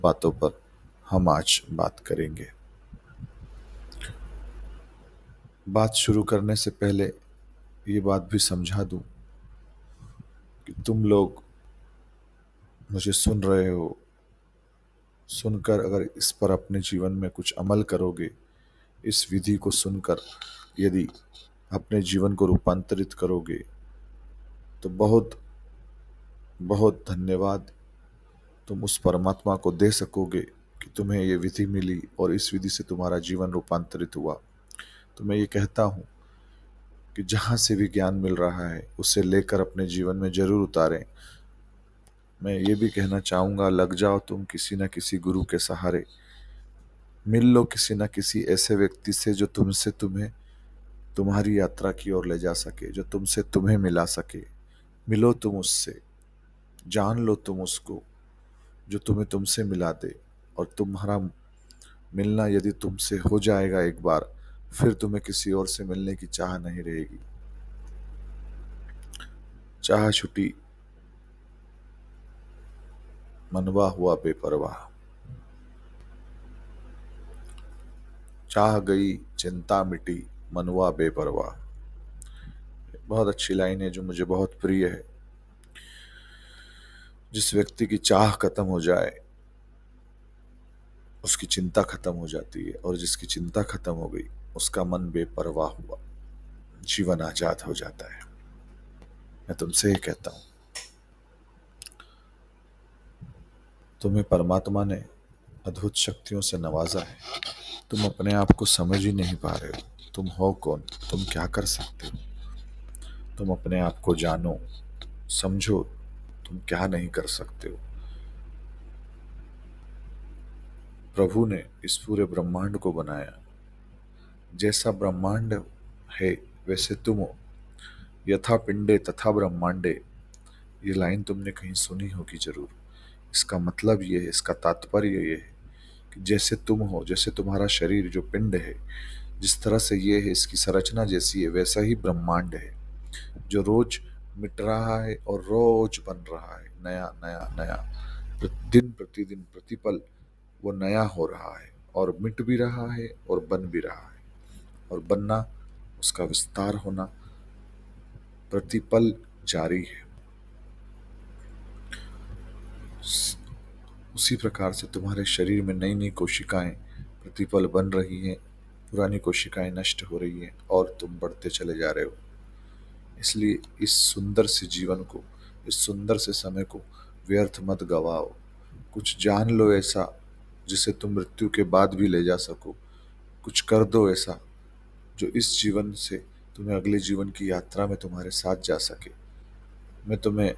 बातों पर हम आज बात करेंगे। बात शुरू करने से पहले ये बात भी समझा दूं कि तुम लोग मुझे सुन रहे हो, सुनकर अगर इस पर अपने जीवन में कुछ अमल करोगे, इस विधि को सुनकर यदि अपने जीवन को रूपांतरित करोगे तो बहुत बहुत धन्यवाद तुम उस परमात्मा को दे सकोगे कि तुम्हें ये विधि मिली और इस विधि से तुम्हारा जीवन रूपांतरित हुआ। तो मैं ये कहता हूँ कि जहाँ से भी ज्ञान मिल रहा है उसे लेकर अपने जीवन में जरूर उतारें। मैं ये भी कहना चाहूँगा, लग जाओ तुम किसी न किसी गुरु के सहारे, मिल लो किसी न किसी ऐसे व्यक्ति से जो तुमसे तुम्हें तुम्हारी यात्रा की ओर ले जा सके, जो तुमसे तुम्हें मिला सके। मिलो तुम उससे, जान लो तुम उसको जो तुम्हें तुमसे मिला दे। और तुम्हारा मिलना यदि तुमसे हो जाएगा एक बार, फिर तुम्हें किसी और से मिलने की चाह नहीं रहेगी। चाह छुटी मनवा हुआ बेपरवाह, चाह गई चिंता मिटी मनवा बेपरवाह। बहुत अच्छी लाइन है जो मुझे बहुत प्रिय है। जिस व्यक्ति की चाह खत्म हो जाए उसकी चिंता खत्म हो जाती है, और जिसकी चिंता खत्म हो गई उसका मन बेपरवाह हुआ, जीवन आजाद हो जाता है। मैं तुमसे ही कहता हूं, तुम्हें परमात्मा ने अद्भुत शक्तियों से नवाजा है। तुम अपने आप को समझ ही नहीं पा रहे हो। तुम हो कौन, तुम क्या कर सकते हो। तुम अपने आप को जानो, समझो तुम क्या नहीं कर सकते हो। प्रभु ने इस पूरे ब्रह्मांड को बनाया, जैसा ब्रह्मांड है वैसे तुम हो। यथा पिंडे तथा ब्रह्मांडे, ये लाइन तुमने कहीं सुनी होगी जरूर। इसका मतलब ये है, इसका तात्पर्य ये है कि जैसे तुम हो, जैसे तुम्हारा शरीर जो पिंड है, जिस तरह से ये है, इसकी संरचना जैसी है, वैसा ही ब्रह्मांड है जो रोज मिट रहा है और रोज बन रहा है, नया नया नया। दिन प्रतिदिन प्रतिपल वो नया हो रहा है, और मिट भी रहा है और बन भी रहा है। और बनना, उसका विस्तार होना प्रतिपल जारी है। उसी प्रकार से तुम्हारे शरीर में नई नई कोशिकाएं प्रतिपल बन रही हैं, पुरानी कोशिकाएं नष्ट हो रही हैं और तुम बढ़ते चले जा रहे हो। इसलिए इस सुंदर से जीवन को, इस सुंदर से समय को व्यर्थ मत गवाओ। कुछ जान लो ऐसा जिसे तुम मृत्यु के बाद भी ले जा सको। कुछ कर दो ऐसा जो इस जीवन से तुम्हें अगले जीवन की यात्रा में तुम्हारे साथ जा सके। मैं तुम्हें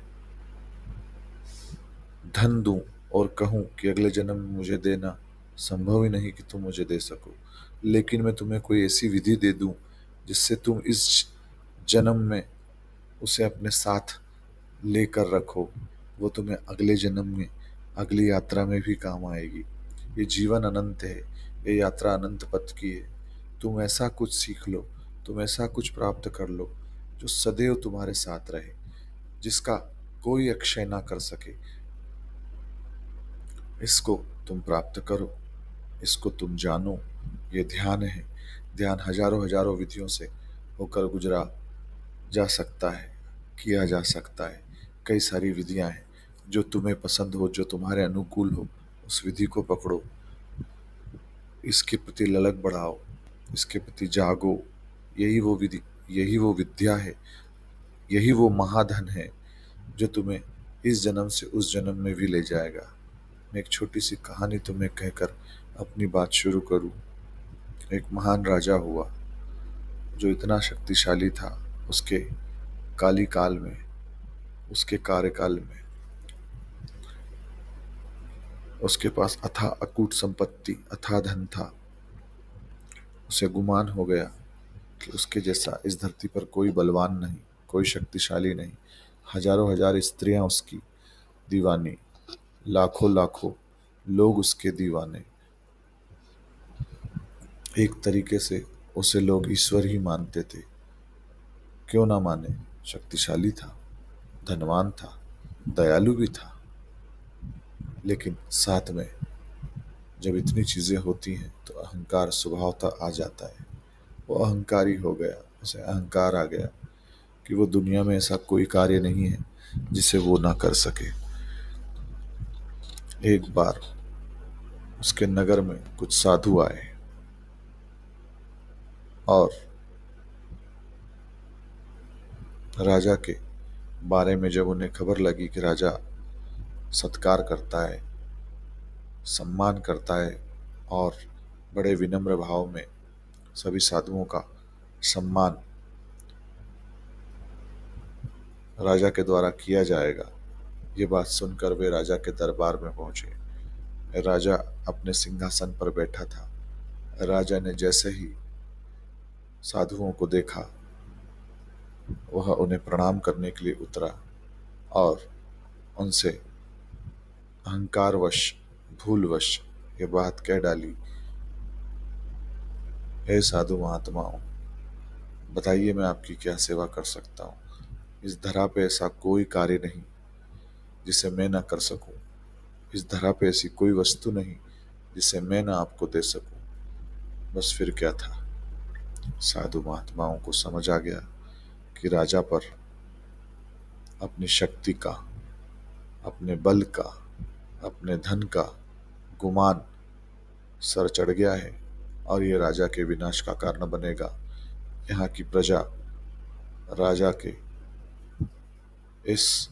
धन दूं और कहूं कि अगले जन्म में मुझे देना, संभव ही नहीं कि तुम मुझे दे सको। लेकिन मैं तुम्हें कोई ऐसी विधि दे दूं जिससे तुम इस जन्म में उसे अपने साथ लेकर रखो, वो तुम्हें अगले जन्म में, अगली यात्रा में भी काम आएगी। ये जीवन अनंत है, ये यात्रा अनंत पथ की है। तुम ऐसा कुछ सीख लो, तुम ऐसा कुछ प्राप्त कर लो जो सदैव तुम्हारे साथ रहे, जिसका कोई अक्षय ना कर सके। इसको तुम प्राप्त करो, इसको तुम जानो। ये ध्यान है। ध्यान हजारों हजारों विधियों से होकर गुजरा जा सकता है, किया जा सकता है। कई सारी विधियां हैं, जो तुम्हें पसंद हो, जो तुम्हारे अनुकूल हो, उस विधि को पकड़ो, इसके प्रति ललक बढ़ाओ, इसके प्रति जागो। यही वो विधि, यही वो विद्या है, यही वो महाधन है जो तुम्हें इस जन्म से उस जन्म में भी ले जाएगा। मैं एक छोटी सी कहानी तुम्हें कहकर अपनी बात शुरू करूं। एक महान राजा हुआ जो इतना शक्तिशाली था। उसके काली काल में, उसके कार्यकाल में उसके पास अथाह अकूट संपत्ति, अथाह धन था। उसे गुमान हो गया कि उसके जैसा इस धरती पर कोई बलवान नहीं, कोई शक्तिशाली नहीं। हजारों हजार स्त्रियां उसकी दीवानी, लाखों लाखों लोग उसके दीवाने। एक तरीके से उसे लोग ईश्वर ही मानते थे। क्यों ना माने, शक्तिशाली था, धनवान था, दयालु भी था, लेकिन साथ में जब इतनी चीज़ें होती हैं तो अहंकार स्वभावतः आ जाता है। वो अहंकारी हो गया, उसे अहंकार आ गया कि वो दुनिया में ऐसा कोई कार्य नहीं है जिसे वो ना कर सके। एक बार उसके नगर में कुछ साधु आए और राजा के बारे में जब उन्हें खबर लगी कि राजा सत्कार करता है, सम्मान करता है और बड़े विनम्र भाव में सभी साधुओं का सम्मान राजा के द्वारा किया जाएगा, ये बात सुनकर वे राजा के दरबार में पहुंचे। राजा अपने सिंहासन पर बैठा था। राजा ने जैसे ही साधुओं को देखा, वह उन्हें प्रणाम करने के लिए उतरा और उनसे अहंकारवश, भूलवश ये बात कह डाली, हे साधु महात्माओं, बताइए मैं आपकी क्या सेवा कर सकता हूँ। इस धरा पे ऐसा कोई कार्य नहीं जिसे मैं ना कर सकूं। इस धरा पे ऐसी कोई वस्तु नहीं जिसे मैं ना आपको दे सकूं। बस फिर क्या था, साधु महात्माओं को समझ आ गया कि राजा पर अपनी शक्ति का, अपने बल का, अपने धन का गुमान सर चढ़ गया है और ये राजा के विनाश का कारण बनेगा। यहाँ की प्रजा राजा के इस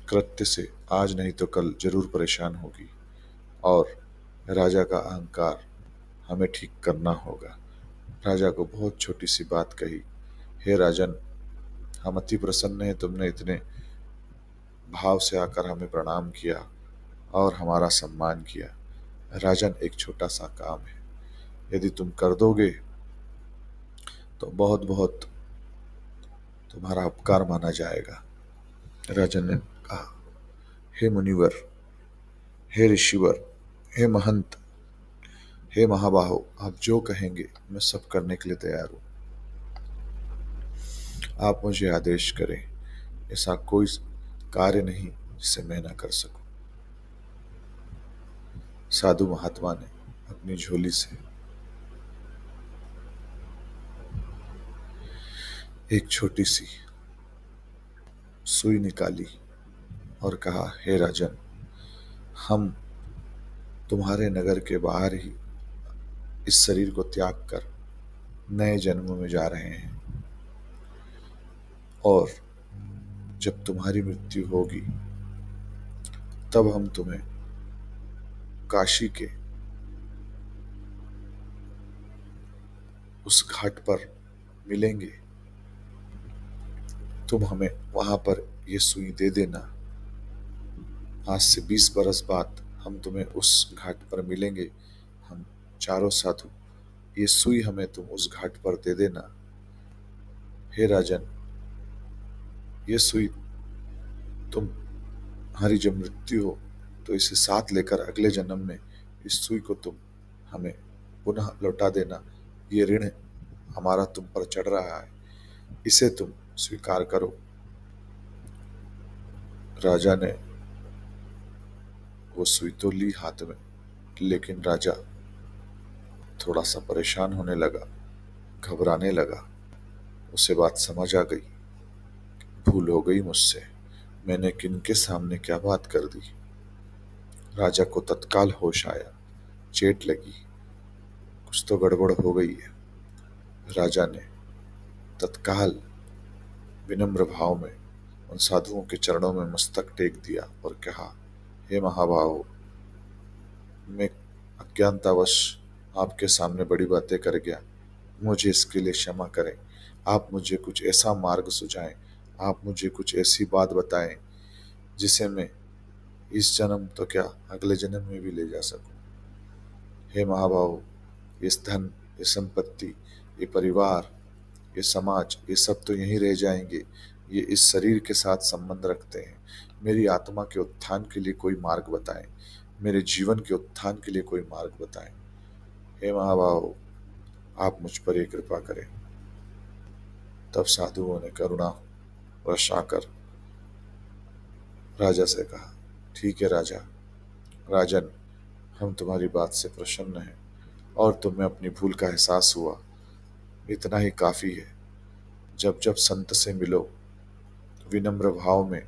कृत्य से आज नहीं तो कल जरूर परेशान होगी और राजा का अहंकार हमें ठीक करना होगा। राजा को बहुत छोटी सी बात कही, हे राजन, हम अति प्रसन्न हैं, तुमने इतने भाव से आकर हमें प्रणाम किया और हमारा सम्मान किया। राजन, एक छोटा सा काम है, यदि तुम कर दोगे तो बहुत बहुत तुम्हारा उपकार माना जाएगा। राजन ने कहा, हे मुनिवर, हे ऋषिवर, हे महंत, हे महाबाहो, आप जो कहेंगे मैं सब करने के लिए तैयार हूँ। आप मुझे आदेश करें, ऐसा कोई कार्य नहीं जिसे मैं ना कर सकूं। साधु महात्मा ने अपनी झोली से एक छोटी सी सुई निकाली और कहा, हे राजन, हम तुम्हारे नगर के बाहर ही इस शरीर को त्याग कर नए जन्म में जा रहे हैं और जब तुम्हारी मृत्यु होगी तब हम तुम्हें काशी के उस घाट पर मिलेंगे। तुम हमें वहां पर ये सुई दे देना। आज से 20 बरस बाद हम तुम्हें उस घाट पर मिलेंगे, हम चारों साधु। ये सुई हमें तुम उस घाट पर दे देना। हे राजन, ये सुई तुम्हारी जब मृत्यु हो तो इसे साथ लेकर अगले जन्म में इस सुई को तुम हमें पुनः लौटा देना। ये ऋण हमारा तुम पर चढ़ रहा है, इसे तुम स्वीकार करो। राजा ने वो सुई तो ली हाथ में, लेकिन राजा थोड़ा सा परेशान होने लगा, घबराने लगा। उसे बात समझ आ गई, भूल हो गई मुझसे, मैंने किनके सामने क्या बात कर दी। राजा को तत्काल होश आया, चेट लगी, कुछ तो गड़बड़ हो गई है। राजा ने तत्काल विनम्र भाव में उन साधुओं के चरणों में मस्तक टेक दिया और कहा, हे महाभाव, मैं अज्ञानतावश आपके सामने बड़ी बातें कर गया, मुझे इसके लिए क्षमा करें। आप मुझे कुछ ऐसा मार्ग सुझाएं, आप मुझे कुछ ऐसी बात बताएं जिसे मैं इस जन्म तो क्या अगले जन्म में भी ले जा सकूं। हे महाभाव, इस धन, ये संपत्ति, ये परिवार, ये समाज, ये सब तो यहीं रह जाएंगे, ये इस शरीर के साथ संबंध रखते हैं। मेरी आत्मा के उत्थान के लिए कोई मार्ग बताएं, मेरे जीवन के उत्थान के लिए कोई मार्ग बताएं। हे महाभाव, आप मुझ पर एक कृपा करें। तब साधुओं ने करुणा वश आकर राजा से कहा, ठीक है राजा, राजन, हम तुम्हारी बात से प्रसन्न हैं और तुम्हें अपनी भूल का एहसास हुआ, इतना ही काफी है। जब जब संत से मिलो, विनम्र भाव में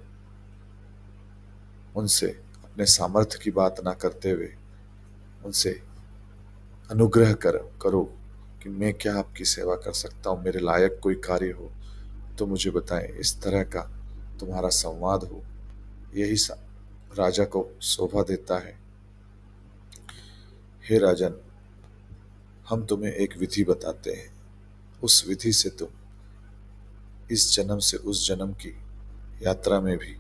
उनसे अपने सामर्थ्य की बात ना करते हुए उनसे अनुग्रह करो कि मैं क्या आपकी सेवा कर सकता हूँ, मेरे लायक कोई कार्य हो तो मुझे बताएं। इस तरह का तुम्हारा संवाद हो, यही राजा को शोभा देता है। हे राजन, हम तुम्हें एक विधि बताते हैं, उस विधि से तुम इस जन्म से उस जन्म की यात्रा में भी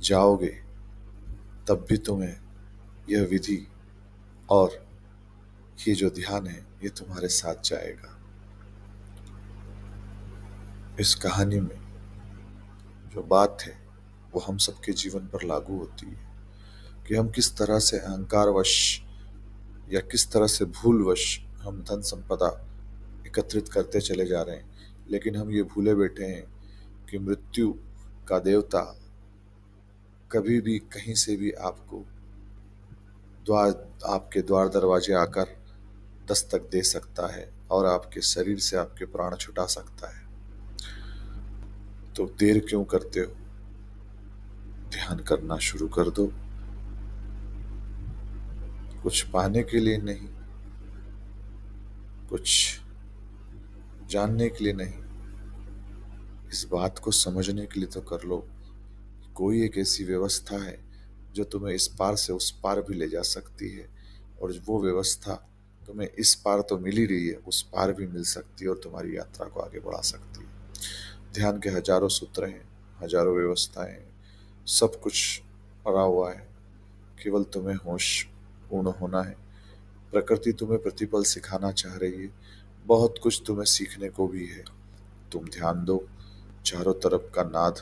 जाओगे, तब भी तुम्हें यह विधि और ये जो ध्यान है ये तुम्हारे साथ जाएगा। इस कहानी में जो बात है वो हम सबके जीवन पर लागू होती है कि हम किस तरह से अहंकारवश या किस तरह से भूलवश हम धन संपदा एकत्रित करते चले जा रहे हैं, लेकिन हम ये भूले बैठे हैं कि मृत्यु का देवता कभी भी कहीं से भी आपको द्वार आपके द्वार दरवाजे आकर दस्तक दे सकता है और आपके शरीर से आपके प्राण छुटा सकता है। तो देर क्यों करते हो, ध्यान करना शुरू कर दो। कुछ पाने के लिए नहीं, कुछ जानने के लिए नहीं, इस बात को समझने के लिए तो कर लो। कोई एक ऐसी व्यवस्था है जो तुम्हें इस पार से उस पार भी ले जा सकती है, और वो व्यवस्था तुम्हें इस पार तो मिल ही रही है, उस पार भी मिल सकती है और तुम्हारी यात्रा को आगे बढ़ा सकती है। ध्यान के हजारों सूत्र हैं, हजारों व्यवस्थाएं हैं, सब कुछ पड़ा हुआ है, केवल तुम्हें होश पूर्ण होना है। प्रकृति तुम्हें प्रतिपल सिखाना चाह रही है, बहुत कुछ तुम्हें सीखने को भी है। तुम ध्यान दो, चारों तरफ का नाद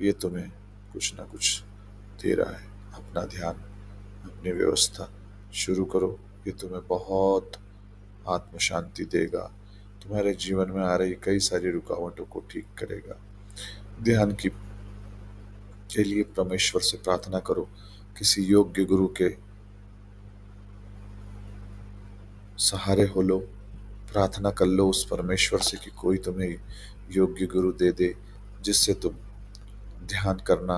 ये तुम्हें कुछ ना कुछ दे रहा है। अपना ध्यान, अपनी व्यवस्था शुरू करो, ये तुम्हें बहुत आत्म शांति देगा, तुम्हारे जीवन में आ रही कई सारी रुकावटों को ठीक करेगा। ध्यान की के लिए परमेश्वर से प्रार्थना करो, किसी योग्य गुरु के सहारे हो लो, प्रार्थना कर लो उस परमेश्वर से कि कोई तुम्हें योग्य गुरु दे दे, जिससे तुम ध्यान करना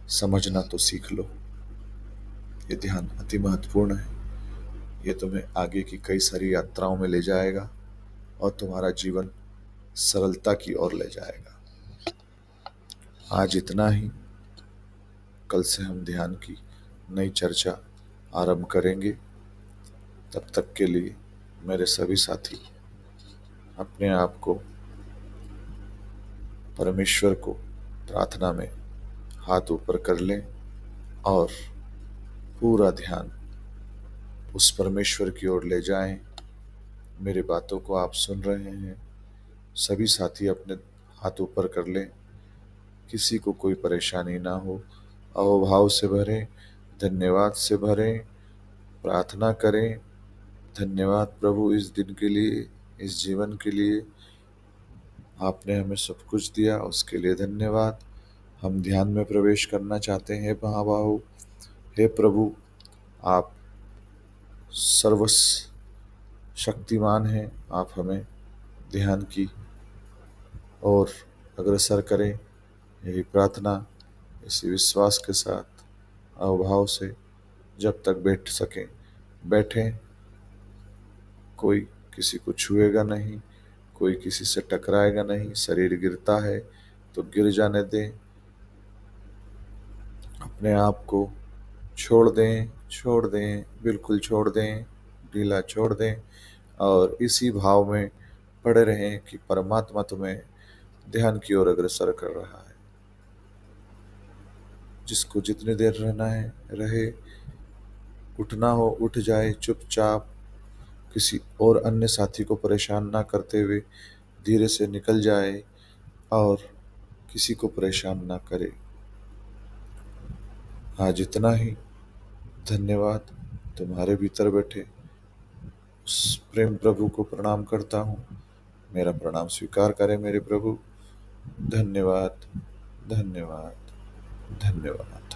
समझना तो सीख लो। ये ध्यान अति महत्वपूर्ण है, ये तुम्हें आगे की कई सारी यात्राओं में ले जाएगा और तुम्हारा जीवन सरलता की ओर ले जाएगा। आज इतना ही, कल से हम ध्यान की नई चर्चा आरंभ करेंगे। तब तक के लिए मेरे सभी साथी अपने आप को परमेश्वर को प्रार्थना में हाथ ऊपर कर लें और पूरा ध्यान उस परमेश्वर की ओर ले जाएं। मेरी बातों को आप सुन रहे हैं, सभी साथी अपने हाथ ऊपर कर लें, किसी को कोई परेशानी ना हो। अहोभाव से भरें, धन्यवाद से भरें, प्रार्थना करें। धन्यवाद प्रभु इस दिन के लिए, इस जीवन के लिए, आपने हमें सब कुछ दिया, उसके लिए धन्यवाद। हम ध्यान में प्रवेश करना चाहते हैं महाबाहु। हे प्रभु, आप सर्व शक्तिमान हैं, आप हमें ध्यान की ओर अग्रसर करें। यही प्रार्थना इसी विश्वास के साथ अभाव से जब तक बैठ सकें बैठें। कोई किसी को छुएगा नहीं, कोई किसी से टकराएगा नहीं। शरीर गिरता है तो गिर जाने दें, अपने आप को छोड़ दें, छोड़ दें, बिल्कुल छोड़ दें, ढीला छोड़ दें और इसी भाव में पड़े रहें कि परमात्मा तुम्हें ध्यान की ओर अग्रसर कर रहा है। जिसको जितनी देर रहना है रहे, उठना हो उठ जाए चुपचाप, किसी और अन्य साथी को परेशान ना करते हुए धीरे से निकल जाए और किसी को परेशान ना करे। आज इतना ही। धन्यवाद। तुम्हारे भीतर बैठे उस प्रेम प्रभु को प्रणाम करता हूँ। मेरा प्रणाम स्वीकार करें मेरे प्रभु। धन्यवाद, धन्यवाद। धन्यवाद।